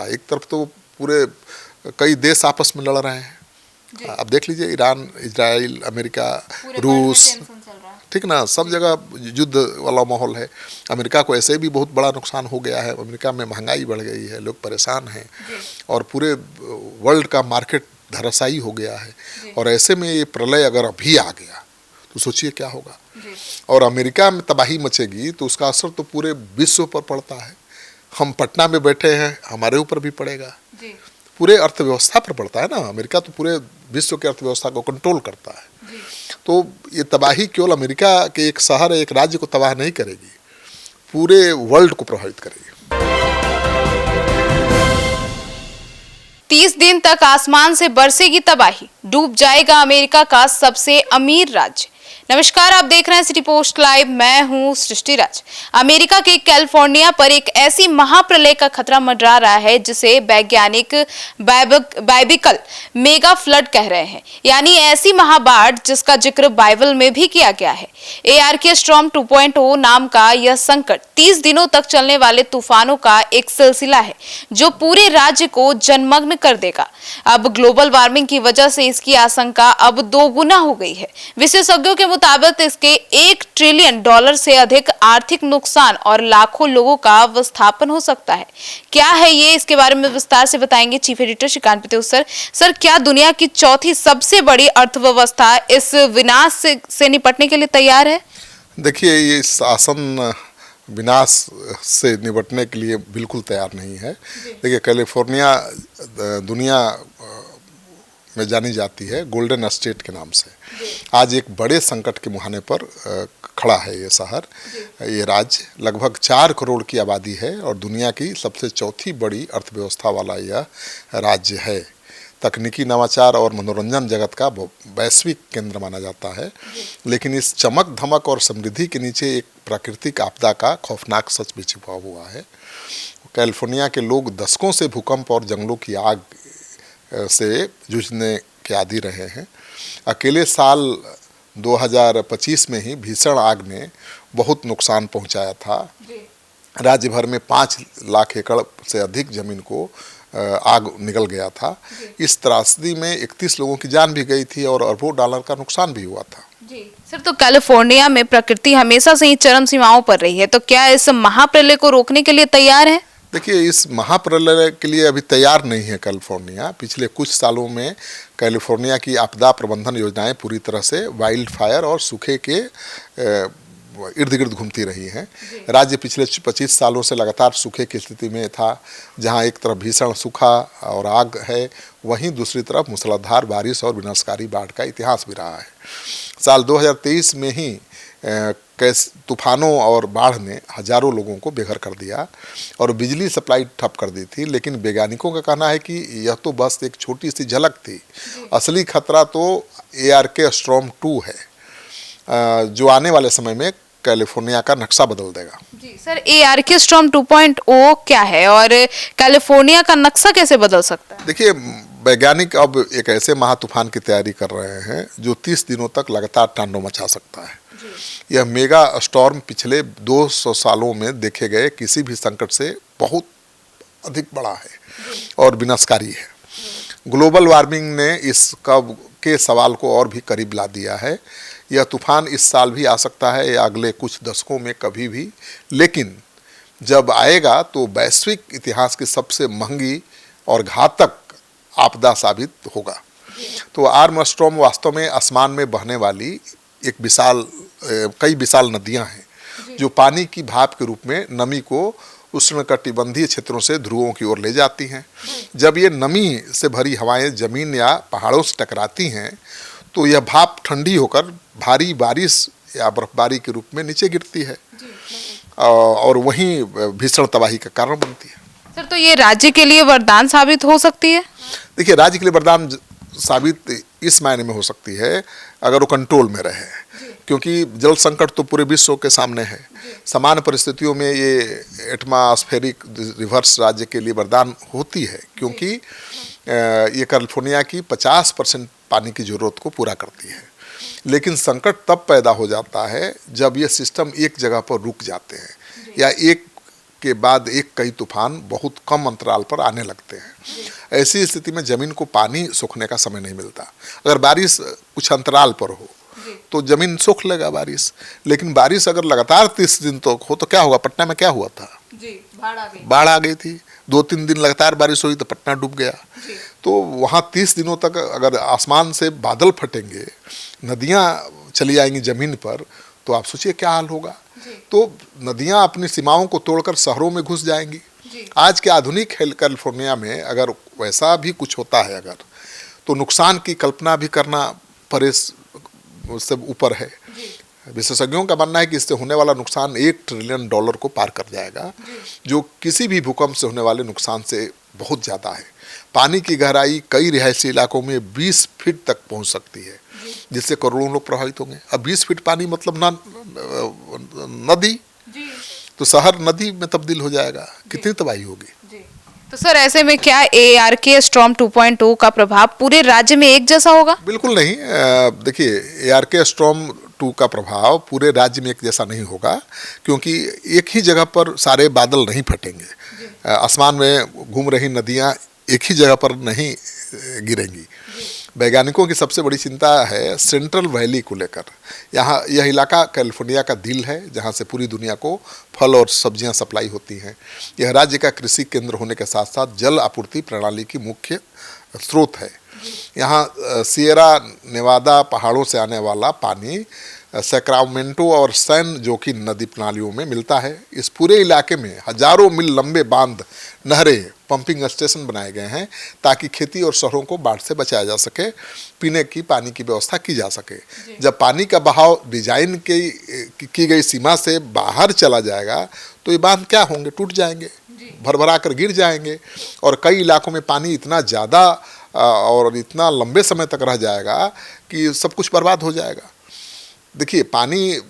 है। एक तरफ तो पूरे कई देश आपस में लड़ रहे हैं, अब देख लीजिए ईरान, इजराइल, अमेरिका, रूस, ठीक ना, सब जगह युद्ध वाला माहौल है। अमेरिका को ऐसे भी बहुत बड़ा नुकसान हो गया है, अमेरिका में महंगाई बढ़ गई है, लोग परेशान हैं और पूरे वर्ल्ड का मार्केट धराशायी हो गया है। और ऐसे में ये प्रलय अगर अभी आ गया तो सोचिए क्या होगा। और अमेरिका में तबाही मचेगी तो उसका असर तो पूरे विश्व पर पड़ता है। हम पटना में बैठे हैं, हमारे ऊपर भी पड़ेगा, पूरे अर्थव्यवस्था पर पड़ता है ना। अमेरिका तो पूरे विश्व की अर्थव्यवस्था को कंट्रोल करता है। तो ये तबाही केवल अमेरिका के एक शहर, एक राज्य को तबाह नहीं करेगी, पूरे वर्ल्ड को प्रभावित करेगी। 30 दिन तक आसमान से बरसेगी तबाही, डूब जाएगा अमेरिका का सबसे अमीर राज्य। नमस्कार, आप देख रहे हैं सिटी पोस्ट लाइव, मैं हूं सृष्टि राज। अमेरिका के कैलिफोर्निया पर एक ऐसी महाप्रलय का खतरा मंडरा रहा है जिसे वैज्ञानिक बाइबिकल मेगा फ्लड कह रहे हैं, यानी ऐसी महाबाढ़ जिसका जिक्र बाइबल में भी किया गया है। ARK स्टॉर्म 2.0 नाम का यह संकट 30 दिनों तक चलने वाले तूफानों का एक सिलसिला है जो पूरे राज्य को जलमग्न कर देगा। अब ग्लोबल वार्मिंग की वजह से इसकी आशंका अब दोगुना हो गई है। विशेषज्ञों के मुताबिक इसके $1 ट्रिलियन से अधिक आर्थिक नुकसान और लाखों लोगों का विस्थापन हो सकता है। क्या है ये, इसके बारे में विस्तार से बताएंगे chief editor Shrikant Pittaur sir. Sir, क्या दुनिया की चौथी सबसे बड़ी अर्थव्यवस्था इस विनाश से निपटने के लिए तैयार है? देखिए, ये शासन विनाश से निपटने के लिए बिल्कुल तैयार नहीं है। देखिए, कैलिफोर्निया दुनिया में जानी जाती है गोल्डन स्टेट के नाम से। आज एक बड़े संकट के मुहाने पर खड़ा है ये शहर, ये राज्य। लगभग 4 करोड़ की आबादी है और दुनिया की सबसे चौथी बड़ी अर्थव्यवस्था वाला यह राज्य है। तकनीकी नवाचार और मनोरंजन जगत का वैश्विक केंद्र माना जाता है। लेकिन इस चमक धमक और समृद्धि के नीचे एक प्राकृतिक आपदा का खौफनाक सच भी छिपा हुआ है। कैलिफोर्निया के लोग दशकों से भूकंप और जंगलों की आग से जूझने के आदी रहे हैं। अकेले साल 2025 में ही भीषण आग ने बहुत नुकसान पहुंचाया था। राज्य भर में 5 लाख एकड़ से अधिक जमीन को आग निगल गया था। इस त्रासदी में 31 लोगों की जान भी गई थी और अरबों डॉलर का नुकसान भी हुआ था। जी सर, तो कैलिफोर्निया में प्रकृति हमेशा से ही चरम सीमाओं पर रही है, तो क्या इस महाप्रलय को रोकने के लिए तैयार है? देखिए, इस महाप्रलय के लिए अभी तैयार नहीं है कैलिफोर्निया। पिछले कुछ सालों में कैलिफोर्निया की आपदा प्रबंधन योजनाएं पूरी तरह से वाइल्ड फायर और सूखे के इर्द गिर्द घूमती रही हैं। राज्य पिछले 25 सालों से लगातार सूखे की स्थिति में था, जहां एक तरफ भीषण सूखा और आग है, वहीं दूसरी तरफ मूसलाधार बारिश और विनाशकारी बाढ़ का इतिहास भी रहा है। साल 2023 में ही तूफानों और बाढ़ ने हजारों लोगों को बेघर कर दिया और बिजली सप्लाई ठप कर दी थी। लेकिन वैज्ञानिकों का कहना है कि यह तो बस एक छोटी सी झलक थी। असली खतरा तो ARK स्टॉर्म 2 है, जो आने वाले समय में कैलिफोर्निया का नक्शा बदल देगा। जी सर, ARK स्टॉर्म 2.0 क्या है और कैलिफोर्निया का नक्शा कैसे बदल सकता है? देखिए, वैज्ञानिक अब एक ऐसे महातूफान की तैयारी कर रहे हैं जो 30 दिनों तक लगातार तांडव मचा सकता है। यह मेगा स्टॉर्म पिछले 200 सालों में देखे गए किसी भी संकट से बहुत अधिक बड़ा है और विनाशकारी है। ग्लोबल वार्मिंग ने इस कब के सवाल को और भी करीब ला दिया है। यह तूफान इस साल भी आ सकता है या अगले कुछ दशकों में कभी भी, लेकिन जब आएगा तो वैश्विक इतिहास की सबसे महंगी और घातक आपदा साबित होगा। तो आर्म स्टॉर्म वास्तव में आसमान में बहने वाली कई विशाल नदियां हैं जो पानी की भाप के रूप में नमी को उष्णकटिबंधीय क्षेत्रों से ध्रुवों की ओर ले जाती हैं। जब ये नमी से भरी हवाएं जमीन या पहाड़ों से टकराती हैं तो यह भाप ठंडी होकर भारी बारिश या बर्फबारी के रूप में नीचे गिरती है और वहीं भीषण तबाही का कारण बनती है। सर, तो ये राज्य के लिए वरदान साबित हो सकती है? देखिए, राज्य के लिए वरदान साबित इस मायने में हो सकती है अगर वो कंट्रोल में रहे, क्योंकि जल संकट तो पूरे विश्व के सामने है। सामान्य परिस्थितियों में ये एटमॉस्फेरिक रिवर्स राज्य के लिए वरदान होती है, क्योंकि ये कैलिफोर्निया की 50% पानी की ज़रूरत को पूरा करती है। लेकिन संकट तब पैदा हो जाता है जब ये सिस्टम एक जगह पर रुक जाते हैं या एक के बाद एक कई तूफान बहुत कम अंतराल पर आने लगते हैं। ऐसी स्थिति में जमीन को पानी सूखने का समय नहीं मिलता। अगर बारिश कुछ अंतराल पर हो तो जमीन सूख लेगा बारिश, लेकिन बारिश अगर लगातार 30 दिन तक हो तो क्या होगा? पटना में क्या हुआ था? बाढ़ आ गई थी। 2-3 दिन लगातार बारिश हुई तो पटना डूब गया। तो वहाँ 30 दिनों तक अगर आसमान से बादल फटेंगे, नदियाँ चली आएंगी जमीन पर, तो आप सोचिए क्या हाल होगा। तो नदियाँ अपनी सीमाओं को तोड़कर शहरों में घुस जाएंगी। आज के आधुनिक कैलिफोर्निया में अगर वैसा भी कुछ होता है अगर, तो नुकसान की कल्पना भी करना परे से ऊपर है। विशेषज्ञों का मानना है कि इससे होने वाला नुकसान $1 ट्रिलियन को पार कर जाएगा, जो किसी भी भूकंप से होने वाले नुकसान से बहुत ज़्यादा है। पानी की गहराई कई रिहायशी इलाकों में 20 फीट तक पहुंच सकती है, जिससे करोड़ों लोग प्रभावित होंगे। अब 20 फीट पानी मतलब नदी, तो शहर नदी में तब्दील हो जाएगा। कितनी तबाही होगी। तो सर ऐसे में क्या ARK स्टॉर्म 2.0 का प्रभाव पूरे राज्य में एक जैसा होगा? बिल्कुल नहीं। देखिए, ARK स्टॉर्म 2 का प्रभाव पूरे राज्य में एक जैसा नहीं होगा, क्योंकि एक ही जगह पर सारे बादल नहीं फटेंगे। आसमान में घूम रही नदियाँ एक ही जगह पर नहीं गिरेंगी। वैज्ञानिकों की सबसे बड़ी चिंता है सेंट्रल वैली को लेकर। यहाँ यह इलाका कैलिफोर्निया का दिल है, जहाँ से पूरी दुनिया को फल और सब्जियाँ सप्लाई होती हैं। यह राज्य का कृषि केंद्र होने के साथ साथ जल आपूर्ति प्रणाली की मुख्य स्रोत है। यहाँ सिएरा नेवादा पहाड़ों से आने वाला पानी सैक्रामेंटो और सैन जोकिन नदी प्रणालियों में मिलता है। इस पूरे इलाके में हजारों मील लंबे बांध, नहरें, पंपिंग स्टेशन बनाए गए हैं ताकि खेती और शहरों को बाढ़ से बचाया जा सके, पीने की पानी की व्यवस्था की जा सके। जब पानी का बहाव डिजाइन की गई सीमा से बाहर चला जाएगा तो ये बांध क्या होंगे? टूट जाएंगे, भरभरा कर गिर जाएंगे, और कई इलाकों में पानी इतना ज़्यादा और इतना लंबे समय तक रह जाएगा कि सब कुछ बर्बाद हो जाएगा। देखिए, पानी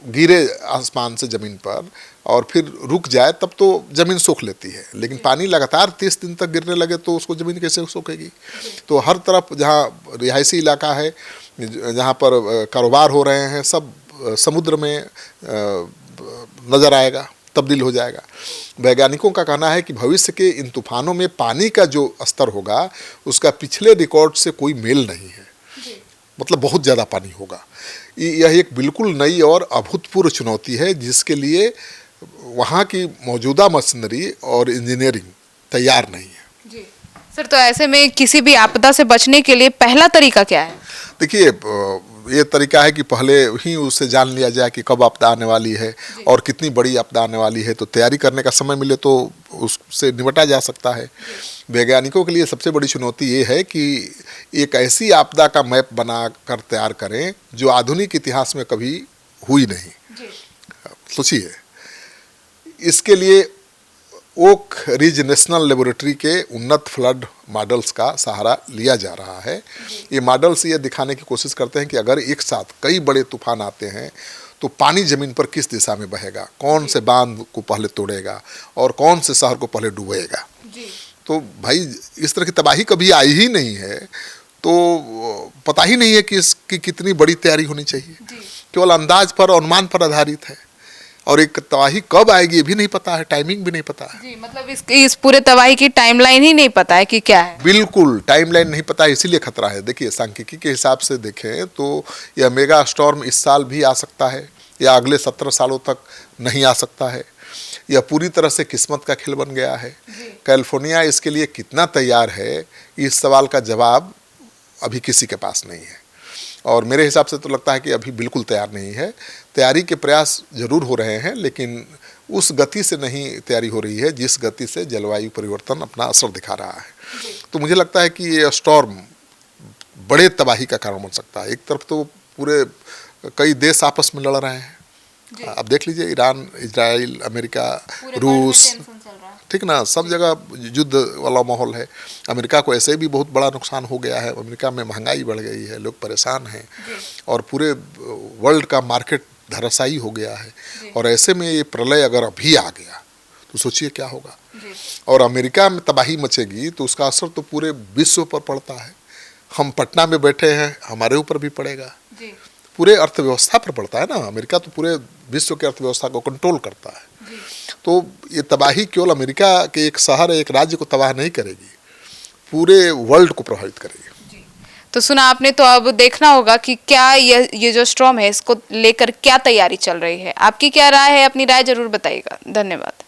गिरे आसमान से ज़मीन पर और फिर रुक जाए तब तो ज़मीन सूख लेती है, लेकिन पानी लगातार 30 दिन तक गिरने लगे तो उसको ज़मीन कैसे सूखेगी? तो हर तरफ जहाँ रिहायशी इलाका है, जहाँ पर कारोबार हो रहे हैं, सब समुद्र में नज़र आएगा, तब्दील हो जाएगा। वैज्ञानिकों का कहना है कि भविष्य के इन तूफानों में पानी का जो स्तर होगा उसका पिछले रिकॉर्ड से कोई मेल नहीं है। मतलब बहुत ज़्यादा पानी होगा। यह एक बिल्कुल नई और अभूतपूर्व चुनौती है, जिसके लिए वहाँ की मौजूदा मशीनरी और इंजीनियरिंग तैयार नहीं है। जी सर, तो ऐसे में किसी भी आपदा से बचने के लिए पहला तरीका क्या है? देखिए, ये तरीका है कि पहले ही उससे जान लिया जाए कि कब आपदा आने वाली है और कितनी बड़ी आपदा आने वाली है, तो तैयारी करने का समय मिले तो उससे निपटा जा सकता है। वैज्ञानिकों के लिए सबसे बड़ी चुनौती ये है कि एक ऐसी आपदा का मैप बना कर तैयार करें जो आधुनिक इतिहास में कभी हुई नहीं। सोचिए, इसके लिए ओक रिज नेशनल लेबोरेटरी के उन्नत फ्लड मॉडल्स का सहारा लिया जा रहा है। ये मॉडल्स ये दिखाने की कोशिश करते हैं कि अगर एक साथ कई बड़े तूफान आते हैं तो पानी ज़मीन पर किस दिशा में बहेगा, कौन से बांध को पहले तोड़ेगा और कौन से शहर को पहले डुबोएगा। तो भाई, इस तरह की तबाही कभी आई ही नहीं है, तो पता ही नहीं है कि इसकी कितनी बड़ी तैयारी होनी चाहिए। केवल अंदाज पर, अनुमान पर आधारित है, और एक तबाही कब आएगी ये भी नहीं पता है, टाइमिंग भी नहीं पता है। जी, मतलब इस पूरे तबाही की टाइमलाइन ही नहीं पता है कि क्या है। बिल्कुल टाइमलाइन नहीं पता है, इसीलिए खतरा है। देखिए, सांख्यिकी के हिसाब से देखें तो यह मेगा स्टॉर्म इस साल भी आ सकता है या अगले 17 सालों तक नहीं आ सकता है। यह पूरी तरह से किस्मत का खेल बन गया है। कैलिफोर्निया इसके लिए कितना तैयार है, इस सवाल का जवाब अभी किसी के पास नहीं है, और मेरे हिसाब से तो लगता है कि अभी बिल्कुल तैयार नहीं है। तैयारी के प्रयास जरूर हो रहे हैं, लेकिन उस गति से नहीं तैयारी हो रही है जिस गति से जलवायु परिवर्तन अपना असर दिखा रहा है। तो मुझे लगता है कि ये स्टॉर्म बड़े तबाही का कारण बन सकता है। एक तरफ तो पूरे कई देश आपस में लड़ रहे हैं, अब देख लीजिए, ईरान, इजराइल, अमेरिका, रूस, ठीक ना, सब जगह युद्ध वाला माहौल है। अमेरिका को ऐसे भी बहुत बड़ा नुकसान हो गया है। अमेरिका में महंगाई बढ़ गई है, लोग परेशान हैं, और पूरे वर्ल्ड का मार्केट धराशायी हो गया है। और ऐसे में ये प्रलय अगर अभी आ गया तो सोचिए क्या होगा। और अमेरिका में तबाही मचेगी तो उसका असर तो पूरे विश्व पर पड़ता है। हम पटना में बैठे हैं, हमारे ऊपर भी पड़ेगा। पूरे अर्थव्यवस्था पर पड़ता है ना। अमेरिका तो पूरे विश्व की अर्थव्यवस्था को कंट्रोल करता है। तो ये तबाही केवल अमेरिका के एक शहर, एक राज्य को तबाह नहीं करेगी, पूरे वर्ल्ड को प्रभावित करेगी। तो सुना आपने, तो अब देखना होगा कि क्या ये जो स्टॉर्म है इसको लेकर क्या तैयारी चल रही है। आपकी क्या राय है, अपनी राय जरूर बताइएगा। धन्यवाद।